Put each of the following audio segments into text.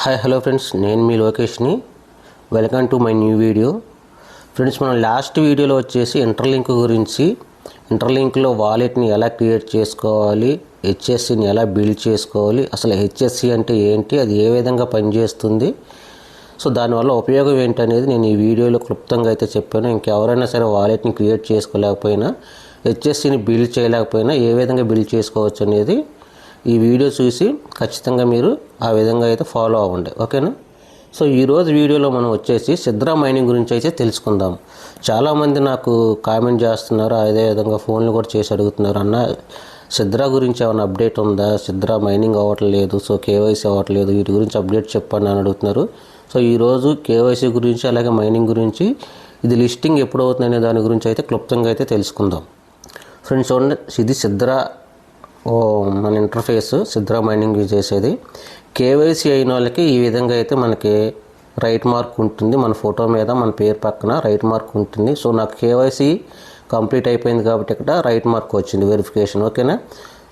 Hi hello friends, నేను మీ లోకేష్ని. Welcome to my new video. Friends, మనం లాస్ట్ వీడియోలో వచ్చేసి ఇంటర్లింక్ గురించి, ఇంటర్లింక్లో వాలెట్ని ఎలా క్రియేట్ చేసుకోవాలి, హెచ్ఎస్సిని ఎలా బిల్డ్ చేసుకోవాలి, అసలు హెచ్ఎస్సి అంటే ఏంటి, అది ఏ విధంగా పనిచేస్తుంది, సో దానివల్ల ఉపయోగం ఏంటనేది నేను ఈ వీడియోలో క్లుప్తంగా అయితే చెప్పాను. ఇంకెవరైనా సరే వాలెట్ని క్రియేట్ చేసుకోలేకపోయినా, హెచ్ఎస్సిని బిల్డ్ చేయలేకపోయినా ఏ విధంగా బిల్డ్ చేసుకోవచ్చు అనేది ఈ వీడియో చూసి ఖచ్చితంగా మీరు ఆ విధంగా అయితే ఫాలో అవ్వండి, ఓకేనా. సో ఈరోజు వీడియోలో మనం వచ్చేసి సిద్రా మైనింగ్ గురించి అయితే తెలుసుకుందాం. చాలామంది నాకు కామెంట్ చేస్తున్నారు, అదేవిధంగా ఫోన్లు కూడా చేసి అడుగుతున్నారు, అన్న సిద్రా గురించి ఏమైనా అప్డేట్ ఉందా, సిద్రా మైనింగ్ అవ్వట్లేదు, సో కేవైసీ అవ్వట్లేదు, వీటి గురించి అప్డేట్ చెప్పండి అని అడుగుతున్నారు. సో ఈరోజు కేవైసీ గురించి అలాగే మైనింగ్ గురించి, ఇది లిస్టింగ్ ఎప్పుడు అవుతుంది అనే దాని గురించి అయితే క్లుప్తంగా అయితే తెలుసుకుందాం. ఫ్రెండ్స్ చూడండి, ఇది సిద్రా మన ఇంటర్ఫేస్, సిద్రా మైనింగ్ యూజ్ చేసేది. కేవైసీ అయిన వాళ్ళకి ఈ విధంగా అయితే మనకి రైట్ మార్క్ ఉంటుంది, మన ఫోటో మీద మన పేరు పక్కన రైట్ మార్క్ ఉంటుంది. సో నాకు కేవైసీ కంప్లీట్ అయిపోయింది కాబట్టి ఇక్కడ రైట్ మార్క్ వచ్చింది, వెరిఫికేషన్, ఓకేనా.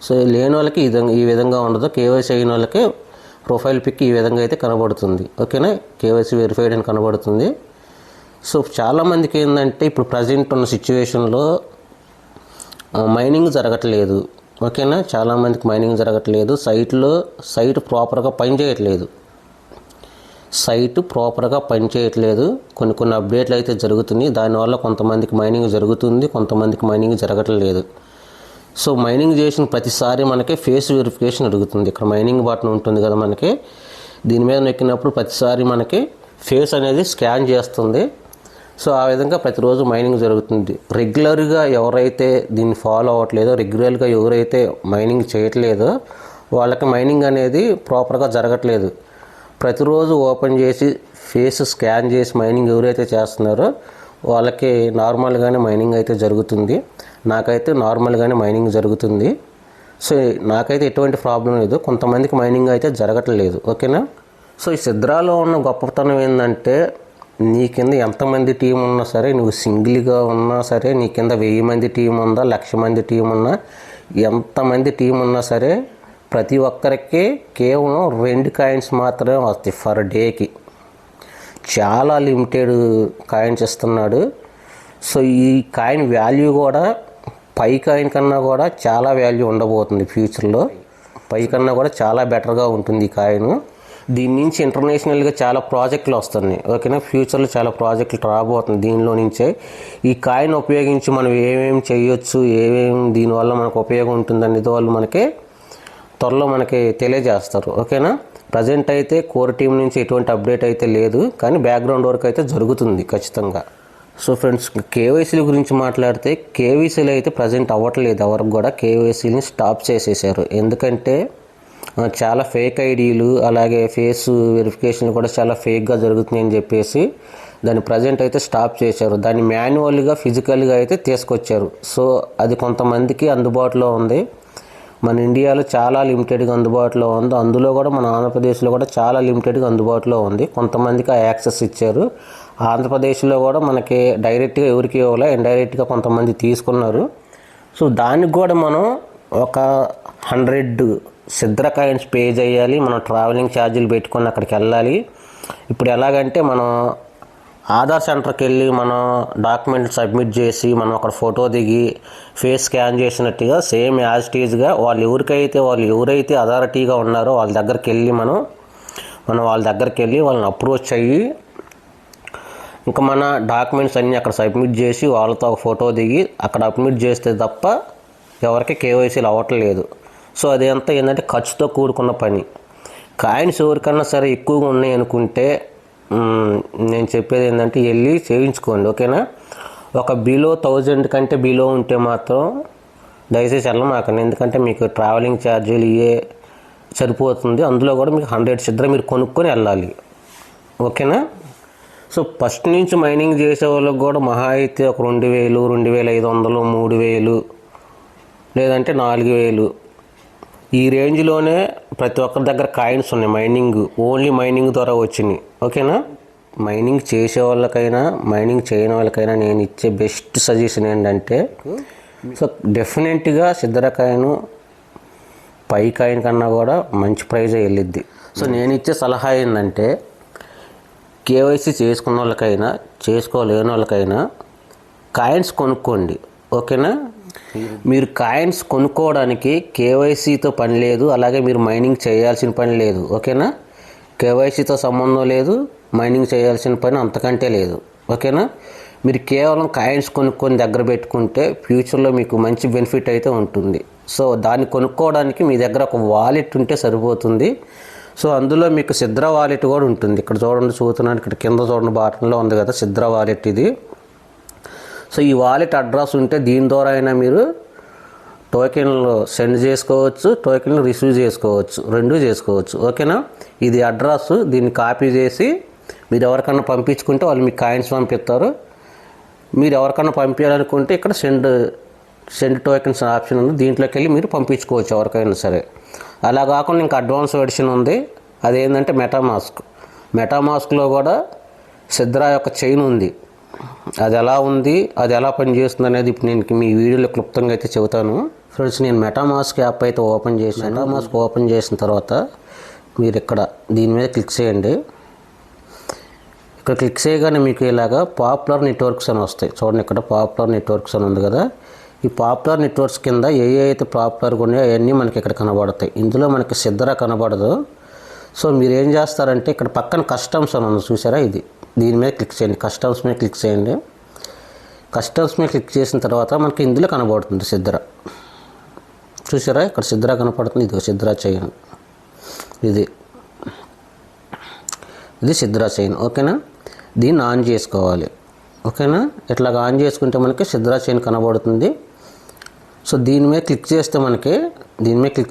సో లేని వాళ్ళకి ఈ విధంగా ఉండదు. కేవైసీ అయిన వాళ్ళకి ప్రొఫైల్ పిక్ ఈ విధంగా అయితే కనబడుతుంది, ఓకేనా. కేవైసీ వెరిఫైడ్ అని కనబడుతుంది. సో చాలామందికి ఏంటంటే ఇప్పుడు ప్రజెంట్ ఉన్న సిచ్యువేషన్లో మైనింగ్ జరగట్లేదు, ఓకేనా. చాలామందికి మైనింగ్ జరగట్లేదు, సైట్ ప్రాపర్గా పనిచేయట్లేదు, కొన్ని అప్డేట్లు అయితే జరుగుతున్నాయి. దానివల్ల కొంతమందికి మైనింగ్ జరుగుతుంది, కొంతమందికి మైనింగ్ జరగట్లేదు. సో మైనింగ్ చేసిన ప్రతిసారి మనకి ఫేస్ వెరిఫికేషన్ అడుగుతుంది. ఇక్కడ మైనింగ్ బటన్ ఉంటుంది కదా మనకి, దీని మీద నొక్కినప్పుడు ప్రతిసారి మనకి ఫేస్ అనేది స్కాన్ చేస్తుంది. సో ఆ విధంగా ప్రతిరోజు మైనింగ్ జరుగుతుంది. రెగ్యులర్గా ఎవరైతే దీన్ని ఫాలో అవ్వట్లేదో, రెగ్యులర్గా ఎవరైతే మైనింగ్ చేయట్లేదో వాళ్ళకి మైనింగ్ అనేది ప్రాపర్గా జరగట్లేదు. ప్రతిరోజు ఓపెన్ చేసి ఫేస్ స్కాన్ చేసి మైనింగ్ ఎవరైతే చేస్తున్నారో వాళ్ళకి నార్మల్గానే మైనింగ్ అయితే జరుగుతుంది. నాకైతే నార్మల్గానే మైనింగ్ జరుగుతుంది. సో నాకైతే ఎటువంటి ప్రాబ్లం లేదు. కొంతమందికి మైనింగ్ అయితే జరగట్లేదు, ఓకేనా. సో ఈ సిద్రాలో ఉన్న గొప్పతనం ఏంటంటే, నీ కింద ఎంతమంది టీం ఉన్నా సరే, నువ్వు సింగిల్గా ఉన్నా సరే, నీ కింద 1000 మంది టీం ఉందా, 1,00,000 మంది టీం ఉన్నా, ఎంతమంది టీం ఉన్నా సరే ప్రతి ఒక్కరికి కేవలం 2 కాయిన్స్ మాత్రమే వస్తాయి ఫర్ డేకి. చాలా లిమిటెడ్ కాయిన్స్ ఇస్తున్నాడు. సో ఈ కాయిన్ వాల్యూ కూడా పై కాయిన్ కన్నా కూడా చాలా వాల్యూ ఉండబోతుంది ఫ్యూచర్లో. పై కన్నా కూడా చాలా బెటర్గా ఉంటుంది ఈ కాయిన్. దీని నుంచి ఇంటర్నేషనల్గా చాలా ప్రాజెక్టులు వస్తున్నాయి, ఓకేనా. ఫ్యూచర్లో చాలా ప్రాజెక్టులు రాబోతుంది దీనిలో నుంచే. ఈ కాయిన్ ఉపయోగించి మనం ఏమేమి చేయొచ్చు, దీనివల్ల మనకు ఉపయోగం ఉంటుంది అనేది వాళ్ళు మనకి త్వరలో తెలియజేస్తారు, ఓకేనా. ప్రజెంట్ అయితే కోర్ టీం నుంచి ఎటువంటి అప్డేట్ అయితే లేదు, కానీ బ్యాక్గ్రౌండ్ వర్క్ అయితే జరుగుతుంది ఖచ్చితంగా. సో ఫ్రెండ్స్, కేవైసీల గురించి మాట్లాడితే, కేవైసీలు అయితే ప్రజెంట్ అవ్వట్లేదు, ఎవరికి కూడా కేవైసీని స్టాప్ చేసేసారు. ఎందుకంటే చాలా ఫేక్ ఐడీలు అలాగే ఫేస్ వెరిఫికేషన్ కూడా చాలా ఫేక్గా జరుగుతున్నాయని చెప్పేసి దాన్ని ప్రజెంట్ అయితే స్టాప్ చేశారు. దాన్ని మాన్యువల్గా ఫిజికల్గా అయితే తీసుకొచ్చారు. సో అది కొంతమందికి అందుబాటులో ఉంది. మన ఇండియాలో చాలా లిమిటెడ్గా అందుబాటులో ఉంది, అందులో కూడా మన ఆంధ్రప్రదేశ్లో కూడా చాలా లిమిటెడ్గా అందుబాటులో ఉంది. కొంతమందికి ఆ యాక్సెస్ ఇచ్చారు. ఆంధ్రప్రదేశ్లో కూడా మనకి డైరెక్ట్గా ఎవరికి ఇవ్వాలో, ఇండైరెక్ట్గా కొంతమంది తీసుకున్నారు. సో దానికి కూడా మనం ఒక 100 సిద్రా కాయిన్స్ పే చేయాలి. మనం ట్రావెలింగ్ ఛార్జీలు పెట్టుకొని అక్కడికి వెళ్ళాలి. ఇప్పుడు ఎలాగంటే మనం ఆధార్ సెంటర్కి వెళ్ళి మనం డాక్యుమెంట్ సబ్మిట్ చేసి మనం అక్కడ ఫోటో దిగి ఫేస్ స్కాన్ చేసినట్టుగా సేమ్ యాజ్ టీజ్గా వాళ్ళు ఎవరైతే అథారిటీగా ఉన్నారో వాళ్ళ దగ్గరికి వెళ్ళి మనం వాళ్ళ దగ్గరికి వెళ్ళి వాళ్ళని అప్రోచ్ అయ్యి ఇంకా మన డాక్యుమెంట్స్ అన్నీ అక్కడ సబ్మిట్ చేసి వాళ్ళతో ఒక ఫోటో దిగి అక్కడ సబ్మిట్ చేస్తే తప్ప ఎవరికి కేవైసీలు అవ్వట్లేదు. సో అదంతా ఏంటంటే ఖర్చుతో కూడుకున్న పని. కాయిన్స్ ఎవరికన్నా సరే ఎక్కువగా ఉన్నాయి అనుకుంటే నేను చెప్పేది ఏంటంటే వెళ్ళి చేయించుకోండి, ఓకేనా. ఒక 1000 కంటే బిలో ఉంటే మాత్రం దయచేసి వెళ్ళమాకండి. ఎందుకంటే మీకు ట్రావెలింగ్ ఛార్జీలు సరిపోతుంది. అందులో కూడా మీకు 100 సిద్రా మీరు కొనుక్కొని వెళ్ళాలి, ఓకేనా. సో ఫస్ట్ నుంచి మైనింగ్ చేసే వాళ్ళకి కూడా మహా అయితే ఒక 2000, 2500, 3000 లేదంటే 4000 ఈ రేంజ్లోనే ప్రతి ఒక్కరి దగ్గర కాయిన్స్ ఉన్నాయి. ఓన్లీ మైనింగ్ ద్వారా వచ్చినాయి, ఓకేనా. మైనింగ్ చేసే వాళ్ళకైనా మైనింగ్ చేయని వాళ్ళకైనా నేను ఇచ్చే బెస్ట్ సజెషన్ ఏంటంటే, సో డెఫినెట్గా సిద్రా కాయిన్ పై కాయిన్ కన్నా కూడా మంచి ప్రైజే వెళ్ళిద్ది. సో నేను ఇచ్చే సలహా ఏంటంటే కేవైసీ చేసుకున్న వాళ్ళకైనా చేసుకోలేని వాళ్ళకైనా కాయిన్స్ కొనుక్కోండి, ఓకేనా. మీరు కాయిన్స్ కొనుక్కోవడానికి కేవైసీతో పని లేదు, అలాగే మీరు మైనింగ్ చేయాల్సిన పని లేదు, ఓకేనా. కేవైసీతో సంబంధం లేదు, మైనింగ్ చేయాల్సిన పని అంతకంటే లేదు, ఓకేనా. మీరు కేవలం కాయిన్స్ కొనుక్కొని దగ్గర పెట్టుకుంటే ఫ్యూచర్లో మీకు మంచి బెనిఫిట్ అయితే ఉంటుంది. సో దాన్ని కొనుక్కోవడానికి మీ దగ్గర ఒక వాలెట్ ఉంటే సరిపోతుంది. సో అందులో మీకు సిద్రా వాలెట్ కూడా ఉంటుంది. ఇక్కడ చూడండి, చూస్తున్నాను, ఇక్కడ కింద చూడండి బాటంలో ఉంది కదా సిద్రా వాలెట్ ఇది. సో ఈ వాలెట్ అడ్రస్ ఉంటే దీని ద్వారా అయినా మీరు టోకెన్లు సెండ్ చేసుకోవచ్చు, టోకెన్లు రిసీవ్ చేసుకోవచ్చు, రెండూ చేసుకోవచ్చు, ఓకేనా. ఇది అడ్రస్, దీన్ని కాపీ చేసి మీరు ఎవరికన్నా పంపించుకుంటే వాళ్ళు మీకు కాయిన్స్ పంపిస్తారు. మీరు ఎవరికన్నా పంపించాలనుకుంటే ఇక్కడ సెండ్ టోకెన్స్ ఆప్షన్ ఉంది, దీంట్లోకి వెళ్ళి మీరు పంపించుకోవచ్చు ఎవరికైనా సరే. అలా కాకుండా ఇంకా అడ్వాన్స్ వెర్షన్ ఉంది, అదేంటంటే మెటామాస్క్లో కూడా సిద్రా యొక్క చైన్ ఉంది. అది ఎలా ఉంది, అది ఎలా పనిచేస్తుంది అనేది ఇప్పుడు నేను మీ వీడియోలో క్లుప్తంగా అయితే చెబుతాను. ఫ్రెండ్స్, నేను మెటామాస్క్ యాప్ అయితే ఓపెన్ చేసాను. మెటామాస్క్ ఓపెన్ చేసిన తర్వాత మీరు ఇక్కడ దీని మీద క్లిక్ చేయండి. ఇక్కడ క్లిక్ చేయగానే మీకు ఇలాగా పాపులర్ నెట్వర్క్స్ అని వస్తాయి. చూడండి, ఇక్కడ పాపులర్ నెట్వర్క్స్ అని ఉంది కదా. ఈ పాపులర్ నెట్వర్క్స్ కింద ఏ అయితే పాపులర్గా ఉన్నాయో అవన్నీ మనకి ఇక్కడ కనబడతాయి. ఇందులో మనకి సిద్రా కనబడదు. సో మీరు ఏం చేస్తారంటే ఇక్కడ పక్కన కస్టమ్స్ అని ఉంది చూసారా, దీని మీద క్లిక్ చేయండి. కస్టమ్స్ మీద క్లిక్ చేయండి. కస్టమ్స్ మీద క్లిక్ చేసిన తర్వాత మనకి ఇందులో కనబడుతుంది సిద్రా. చూసారా, ఇక్కడ సిద్రా కనపడుతుంది. ఇది సిద్రా చైన్, ఇది సిద్రా చైన్, ఓకేనా. దీన్ని ఆన్ చేసుకోవాలి, ఓకేనా. ఇట్లాగా ఆన్ చేసుకుంటే మనకి సిద్రా చైన్ కనబడుతుంది. సో దీని మీద క్లిక్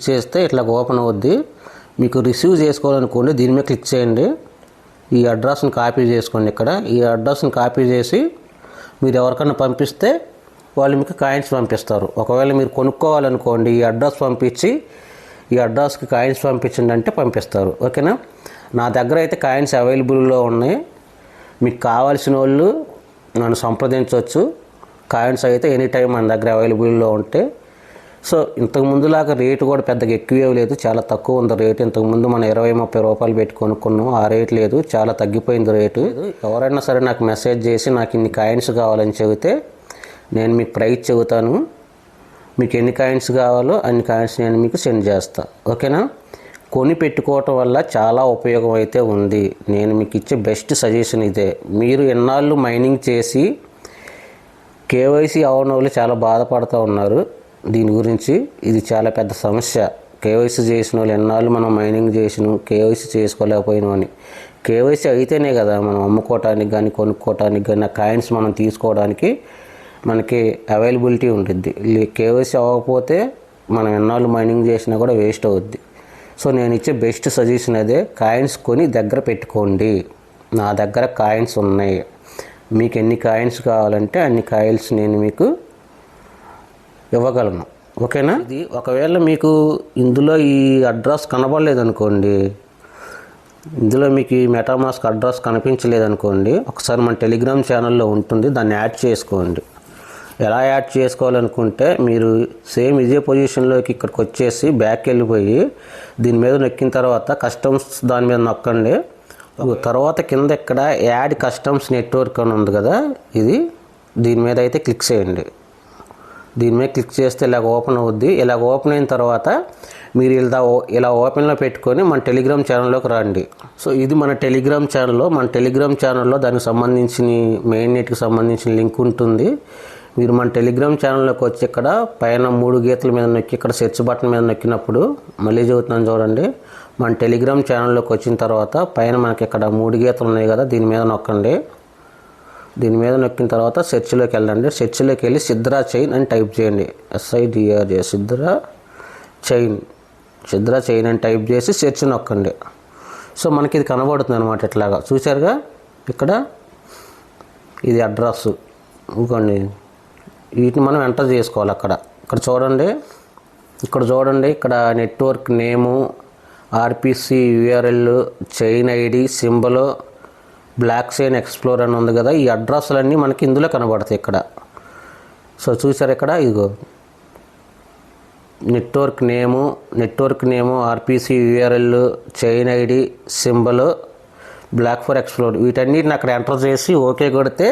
చేస్తే ఇట్లా ఓపెన్ అవుద్ది. మీకు రిసీవ్ చేసుకోవాలనుకోండి, దీని మీద క్లిక్ చేయండి. ఈ అడ్రస్ని కాపీ చేసుకోండి. ఇక్కడ ఈ అడ్రస్ని కాపీ చేసి మీరు ఎవరికైనా పంపిస్తే వాళ్ళు మీకు కాయిన్స్ పంపిస్తారు. ఒకవేళ మీరు కొనుక్కోవాలనుకోండి, ఈ అడ్రస్ పంపించి ఈ అడ్రస్కి కాయిన్స్ పంపించండి అంటే పంపిస్తారు, ఓకేనా. నా దగ్గర అయితే కాయిన్స్ అవైలబుల్లో ఉన్నాయి. మీకు కావాల్సిన వాళ్ళు నన్ను సంప్రదించవచ్చు. కాయిన్స్ అయితే ఎనీ టైం మన దగ్గర అవైలబుల్లో ఉంటాయి. సో ఇంతకు ముందులాగా రేటు కూడా పెద్దగా ఎక్కువే లేదు, చాలా తక్కువ ఉంది రేటు. ఇంతకుముందు మనం 20-30 రూపాయలు పెట్టి కొనుక్కున్నాం, ఆ రేట్ లేదు, చాలా తగ్గిపోయింది రేటు. ఎవరైనా సరే నాకు మెసేజ్ చేసి నాకు ఇన్ని కాయిన్స్ కావాలని చెబితే నేను మీకు ప్రైస్ చెబుతాను. మీకు ఎన్ని కాయిన్స్ కావాలో అన్ని కాయిన్స్ నేను మీకు సెండ్ చేస్తాను, ఓకేనా. కొని పెట్టుకోవటం వల్ల చాలా ఉపయోగం అయితే ఉంది. నేను మీకు ఇచ్చే బెస్ట్ సజెషన్ ఇదే. మీరు ఎన్నాళ్ళు మైనింగ్ చేసి కేవైసీ అవని వాళ్ళు చాలా బాధపడుతూ ఉన్నారు. దీని గురించి ఇది చాలా పెద్ద సమస్య. కేవైసీ చేసిన వాళ్ళు ఎన్నాళ్ళు మనం మైనింగ్ చేసినాం, కేవైసీ చేసుకోలేకపోయినాం అని. కేవైసీ అయితేనే కదా మనం అమ్ముకోవటానికి కానీ కొనుక్కోవటానికి కానీ కాయిన్స్ మనం తీసుకోవడానికి మనకి అవైలబిలిటీ ఉంటుంది. కేవైసీ అవ్వకపోతే మనం ఎన్నాళ్ళు మైనింగ్ చేసినా కూడా వేస్ట్ అవుద్ది. సో నేను ఇచ్చే బెస్ట్ సజెషన్ అదే, కాయిన్స్ కొని దగ్గర పెట్టుకోండి. నా దగ్గర కాయిన్స్ ఉన్నాయి. మీకు ఎన్ని కాయిన్స్ కావాలంటే అన్ని కాయిన్స్ నేను మీకు ఇవ్వగలను, ఓకేనా. ఇది ఒకవేళ మీకు ఇందులో ఈ అడ్రస్ కనబడలేదనుకోండి, ఇందులో మీకు ఈ మెటామాస్క్ అడ్రస్ కనిపించలేదనుకోండి, ఒకసారి మన టెలిగ్రామ్ ఛానల్లో ఉంటుంది, దాన్ని యాడ్ చేసుకోండి. ఎలా యాడ్ చేసుకోవాలనుకుంటే మీరు సేమ్ ఇదే పొజిషన్లోకి ఇక్కడికి వచ్చేసి బ్యాక్ వెళ్ళిపోయి దీని మీద నొక్కిన తర్వాత కస్టమ్స్ దాని మీద నొక్కండి. తర్వాత కింద ఇక్కడ యాడ్ కస్టమ్స్ నెట్వర్క్ అని ఉంది కదా, దీని మీద అయితే క్లిక్ చేయండి. దీని మీద క్లిక్ చేస్తే ఇలాగ ఓపెన్ అవుద్ది. ఇలాగ ఓపెన్ అయిన తర్వాత మీరు ఇలా ఓపెన్లో పెట్టుకొని మన టెలిగ్రామ్ ఛానల్లోకి రండి. సో ఇది మన టెలిగ్రామ్ ఛానల్లో దానికి సంబంధించిన మెయిన్ నెట్కి సంబంధించిన లింక్ ఉంటుంది. మీరు మన టెలిగ్రామ్ ఛానల్లోకి వచ్చి ఇక్కడ పైన 3 గీతల మీద నొక్కి ఇక్కడ సెర్చ్ బటన్ మీద నొక్కినప్పుడు, మళ్ళీ చెబుతున్నాను చూడండి, మన టెలిగ్రామ్ ఛానల్లోకి వచ్చిన తర్వాత పైన మనకి ఇక్కడ 3 గీతలు ఉన్నాయి కదా, దీని మీద నొక్కండి. దీని మీద నొక్కిన తర్వాత సెర్చ్లోకి వెళ్ళండి. సెర్చ్లోకి వెళ్ళి సిద్రా చైన్ అని టైప్ చేయండి. SIDRA సిద్రా చైన్ అని టైప్ చేసి సెర్చ్ నొక్కండి. సో మనకి ఇది కనబడుతుంది అనమాట. ఇట్లాగా చూసారుగా, ఇక్కడ ఇది అడ్రస్ ఇంకోండి. వీటిని మనం ఎంటర్ చేసుకోవాలి. ఇక్కడ చూడండి, ఇక్కడ నెట్వర్క్ నేము, RPC URL, chain ID, symbol, block chain explore అని ఉంది కదా, ఈ అడ్రస్లన్నీ మనకి ఇందులో కనబడతాయి ఇక్కడ. సో చూసారు, ఇక్కడ ఇదిగో network name RPC URL chain ID symbol block for explore వీటన్నిటిని అక్కడ ఎంటర్ చేసి ఓకే కొడితే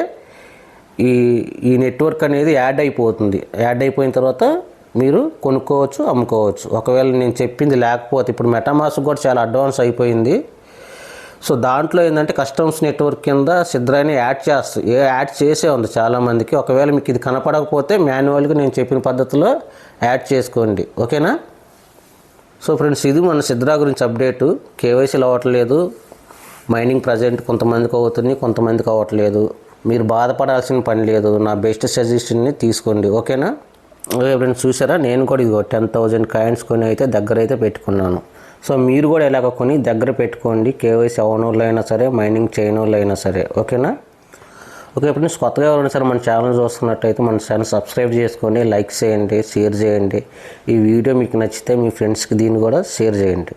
ఈ నెట్వర్క్ అనేది యాడ్ అయిపోతుంది. యాడ్ అయిపోయిన తర్వాత మీరు కొనుక్కోవచ్చు, అమ్ముకోవచ్చు. ఒకవేళ నేను చెప్పింది లేకపోతే ఇప్పుడు మెటామాస్క్ కూడా చాలా అడ్వాన్స్ అయిపోయింది. సో దాంట్లో ఏంటంటే కస్టమ్స్ నెట్వర్క్ కింద సిద్రాని యాడ్ చేసే ఉంది చాలామందికి. ఒకవేళ మీకు ఇది కనపడకపోతే మాన్యువల్గా నేను చెప్పిన పద్ధతిలో యాడ్ చేసుకోండి. ఓకేనా? సో ఫ్రెండ్స్, ఇది మన సిద్రా గురించి అప్డేటు. కేవైసీలు అవ్వట్లేదు, మైనింగ్ ప్రజెంట్ కొంతమందికి అవుతుంది, కొంతమందికి అవ్వట్లేదు. మీరు బాధపడాల్సిన పని లేదు. నా బెస్ట్ సజెషన్ని తీసుకోండి. ఓకేనా? ఓకే ఫ్రెండ్స్, చూసారా, నేను కూడా ఇదిగో 10,000 కాయిన్స్ కొని అయితే దగ్గర అయితే పెట్టుకున్నాను. సో మీరు కూడా ఇలాగ కొని దగ్గర పెట్టుకోండి, కేవైసీ అవ్వనోళ్ళు అయినా సరే, మైనింగ్ చేయనోళ్ళు అయినా సరే. ఓకేనా? ఓకే ఫ్రెండ్స్, కొత్తగా ఎవరైనా సరే మన ఛానల్ చూస్తున్నట్టయితే మన ఛానల్ సబ్స్క్రైబ్ చేసుకోండి, లైక్ చేయండి, షేర్ చేయండి. ఈ వీడియో మీకు నచ్చితే మీ ఫ్రెండ్స్కి దీన్ని కూడా షేర్ చేయండి.